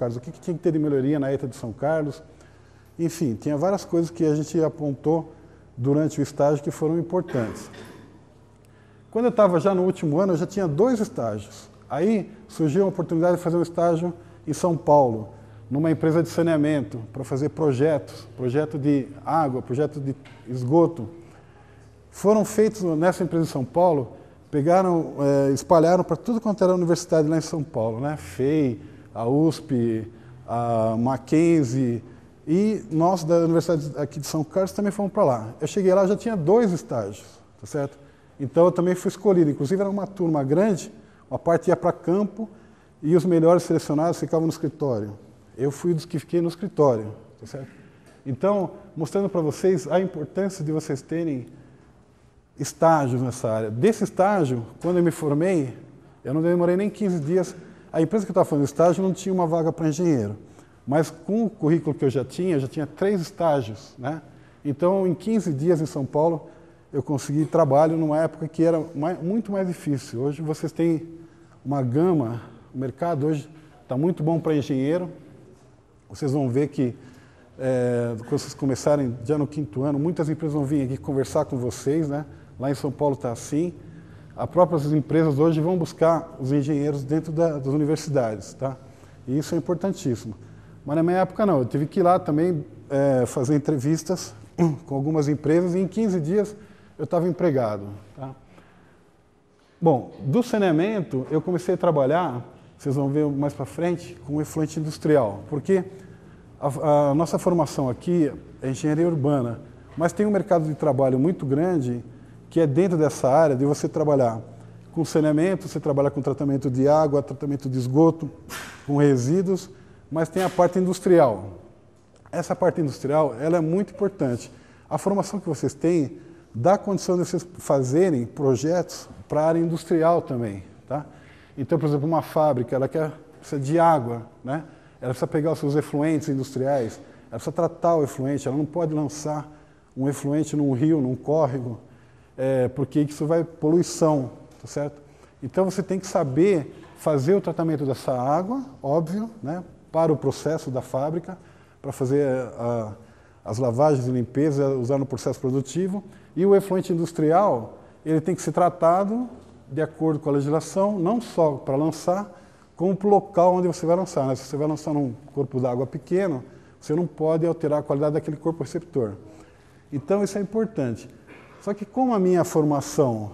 Carlos, o que tinha que ter de melhoria na ETA de São Carlos. Enfim, tinha várias coisas que a gente apontou durante o estágio que foram importantes. Quando eu estava já no último ano, eu já tinha 2 estágios. Aí surgiu a oportunidade de fazer um estágio em São Paulo, numa empresa de saneamento, para fazer projetos, projeto de água, projeto de esgoto. Foram feitos nessa empresa em São Paulo, pegaram, espalharam para tudo quanto era universidade lá em São Paulo, né? FEI, a USP, a Mackenzie, e nós da Universidade aqui de São Carlos também fomos para lá. Eu cheguei lá, já tinha 2 estágios, tá certo? Então eu também fui escolhido, inclusive era uma turma grande, uma parte ia para campo e os melhores selecionados ficavam no escritório. Eu fui dos que fiquei no escritório, tá certo? Então, mostrando para vocês a importância de vocês terem estágios nessa área. Desse estágio, quando eu me formei, eu não demorei nem 15 dias, a empresa que eu estava fazendo estágio não tinha uma vaga para engenheiro, mas com o currículo que eu já tinha 3 estágios, né? Então, em 15 dias em São Paulo, eu consegui trabalho numa época que era muito mais difícil. Hoje vocês têm uma gama, o mercado hoje está muito bom para engenheiro. Vocês vão ver que, quando vocês começarem já no 5º ano, muitas empresas vão vir aqui conversar com vocês, né? Lá em São Paulo está assim. As próprias empresas hoje vão buscar os engenheiros dentro das universidades, tá? E isso é importantíssimo. Mas na minha época não, eu tive que ir lá também fazer entrevistas com algumas empresas e em 15 dias eu estava empregado. Tá? Bom, do saneamento eu comecei a trabalhar, vocês vão ver mais para frente, com o efluente industrial, porque a nossa formação aqui é engenharia urbana, mas tem um mercado de trabalho muito grande que é dentro dessa área de você trabalhar com saneamento, você trabalha com tratamento de água, tratamento de esgoto, com resíduos, mas tem a parte industrial. Essa parte industrial ela é muito importante. A formação que vocês têm dá condição de vocês fazerem projetos para a área industrial também. Tá? Então, por exemplo, uma fábrica ela precisa de água, né? Ela precisa pegar os seus efluentes industriais, ela precisa tratar o efluente, ela não pode lançar um efluente num rio, num córrego, porque isso vai poluição, tá certo? Então você tem que saber fazer o tratamento dessa água, óbvio, né, para o processo da fábrica, para fazer as lavagens e limpeza, usar no processo produtivo, e o efluente industrial, ele tem que ser tratado de acordo com a legislação, não só para lançar, como para o local onde você vai lançar. Né? Se você vai lançar num corpo d'água pequeno, você não pode alterar a qualidade daquele corpo receptor. Então isso é importante. Só que como a minha formação,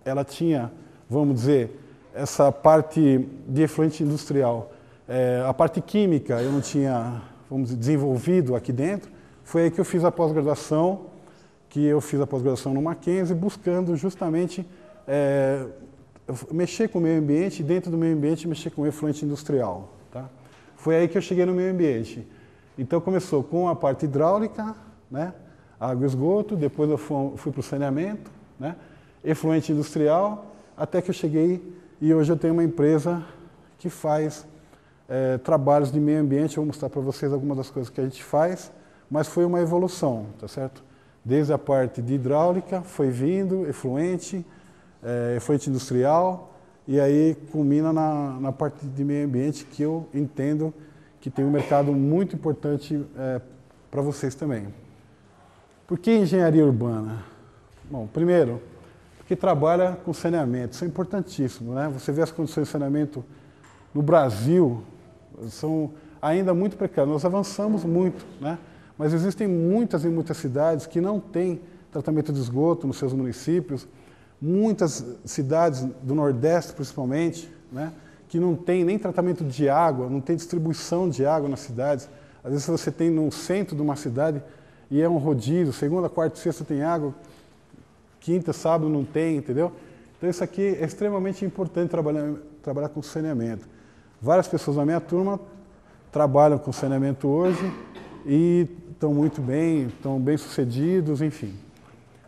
ela tinha, vamos dizer, essa parte de efluente industrial, a parte química eu não tinha, vamos dizer, desenvolvido aqui dentro, foi aí que eu fiz a pós-graduação, no Mackenzie, buscando justamente mexer com o meio ambiente, dentro do meio ambiente mexer com o efluente industrial. Tá? Foi aí que eu cheguei no meio ambiente. Então começou com a parte hidráulica, né? Água e esgoto, depois eu fui para o saneamento, né? Efluente industrial, até que eu cheguei e hoje eu tenho uma empresa que faz trabalhos de meio ambiente. Eu vou mostrar para vocês algumas das coisas que a gente faz, mas foi uma evolução, tá certo? Desde a parte de hidráulica, foi vindo, efluente industrial, e aí culmina na parte de meio ambiente, que eu entendo que tem um mercado muito importante para vocês também. Por que engenharia urbana? Bom, primeiro, porque trabalha com saneamento, isso é importantíssimo, né? Você vê as condições de saneamento no Brasil, são ainda muito precárias. Nós avançamos muito, né? Mas existem muitas e muitas cidades que não têm tratamento de esgoto nos seus municípios, muitas cidades do Nordeste, principalmente, né, que não tem nem tratamento de água, não tem distribuição de água nas cidades. Às vezes você tem no centro de uma cidade e é um rodízio, segunda, quarta e sexta tem água, quinta, sábado não tem, entendeu? Então isso aqui é extremamente importante trabalhar com saneamento. Várias pessoas da minha turma trabalham com saneamento hoje e estão muito bem, estão bem sucedidos, enfim.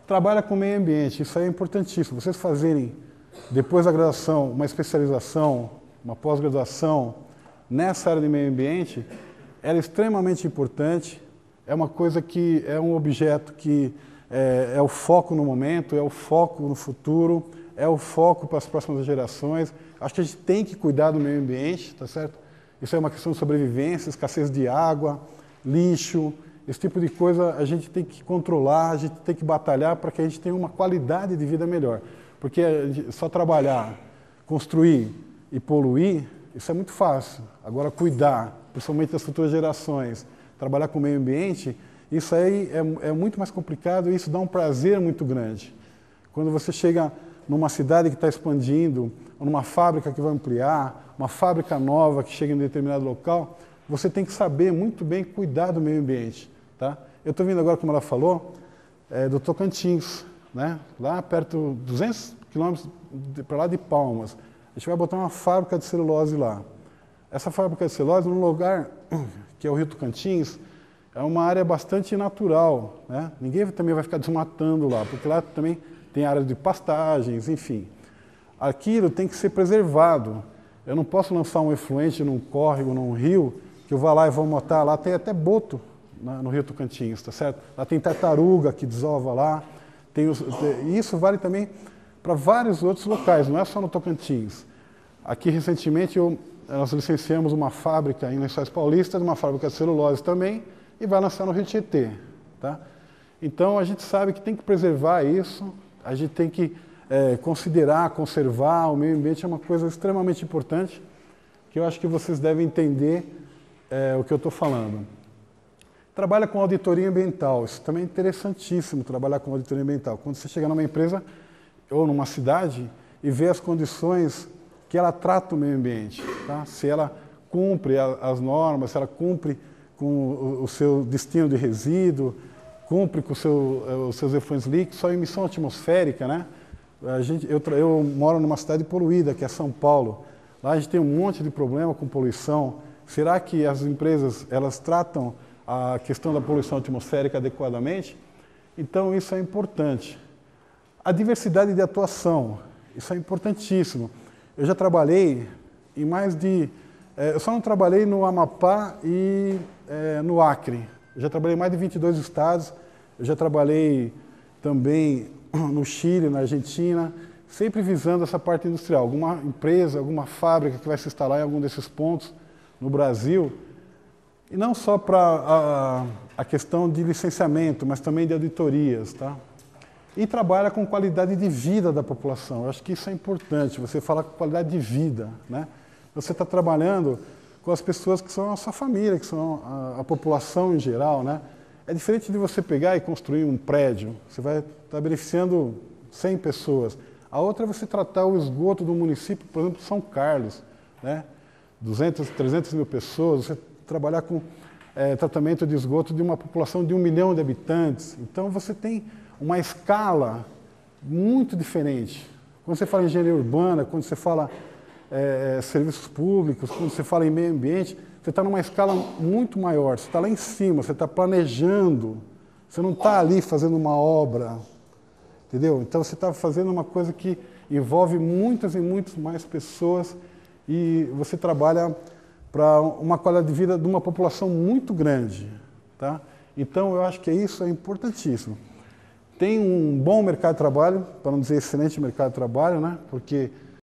Trabalha com meio ambiente, isso aí é importantíssimo. Vocês fazerem, depois da graduação, uma especialização, uma pós-graduação nessa área de meio ambiente, ela é extremamente importante, é uma coisa que é um objeto que é o foco no momento, é o foco no futuro, é o foco para as próximas gerações. Acho que a gente tem que cuidar do meio ambiente, tá certo? Isso é uma questão de sobrevivência, escassez de água, lixo, esse tipo de coisa a gente tem que controlar, a gente tem que batalhar para que a gente tenha uma qualidade de vida melhor. Porque só trabalhar, construir e poluir, isso é muito fácil. Agora cuidar, principalmente das futuras gerações, trabalhar com o meio ambiente, isso aí é muito mais complicado e isso dá um prazer muito grande. Quando você chega numa cidade que está expandindo, ou numa fábrica que vai ampliar, uma fábrica nova que chega em determinado local, você tem que saber muito bem cuidar do meio ambiente. Tá? Eu estou vindo agora, como ela falou, do Tocantins, né? Lá perto, 200 quilômetros para lá de Palmas. A gente vai botar uma fábrica de celulose lá. Essa fábrica de celulose, num lugar que é o Rio Tocantins, é uma área bastante natural. Né? Ninguém também vai ficar desmatando lá, porque lá também tem áreas de pastagens, enfim. Aquilo tem que ser preservado. Eu não posso lançar um efluente num córrego, num rio, que eu vou lá e vou botar lá, tem até boto no Rio Tocantins, tá certo? Lá tem tartaruga que desova lá, isso vale também para vários outros locais, não é só no Tocantins. Aqui, recentemente, nós licenciamos uma fábrica em Lençóis Paulista, uma fábrica de celulose também, e vai lançar no Rio Tietê. Tá? Então, a gente sabe que tem que preservar isso, a gente tem que considerar, conservar, o meio ambiente é uma coisa extremamente importante, que eu acho que vocês devem entender o que eu estou falando. Trabalha com auditoria ambiental, isso também é interessantíssimo, trabalhar com auditoria ambiental. Quando você chega numa empresa ou numa cidade e vê as condições que ela trata o meio ambiente, tá? Se ela cumpre as normas, se ela cumpre com o seu destino de resíduo, cumpre com os seus efluentes líquidos, só emissão atmosférica, né? Eu moro numa cidade poluída, que é São Paulo. Lá a gente tem um monte de problema com poluição. Será que as empresas elas tratam a questão da poluição atmosférica adequadamente? Então isso é importante. A diversidade de atuação, isso é importantíssimo. Eu já trabalhei em mais de... eu só não trabalhei no Amapá e no Acre. Eu já trabalhei em mais de 22 estados. Eu já trabalhei também no Chile, na Argentina, sempre visando essa parte industrial. Alguma empresa, alguma fábrica que vai se instalar em algum desses pontos no Brasil. E não só para a questão de licenciamento, mas também de auditorias. Tá? E trabalha com qualidade de vida da população. Eu acho que isso é importante, você falar com qualidade de vida. Né? Você está trabalhando com as pessoas que são a sua família, que são a população em geral. Né? É diferente de você pegar e construir um prédio. Você vai estar beneficiando 100 pessoas. A outra é você tratar o esgoto do município, por exemplo, São Carlos. Né? 200, 300 mil pessoas, você trabalhar com tratamento de esgoto de uma população de 1 milhão de habitantes. Então você tem uma escala muito diferente. Quando você fala em engenharia urbana, quando você fala serviços públicos, quando você fala em meio ambiente, você está numa escala muito maior, você está lá em cima, você está planejando, você não está ali fazendo uma obra, entendeu? Então você está fazendo uma coisa que envolve muitas e muitas mais pessoas e você trabalha para uma qualidade de vida de uma população muito grande. Tá? Então, eu acho que isso é importantíssimo. Tem um bom mercado de trabalho, para não dizer excelente mercado de trabalho, né? Porque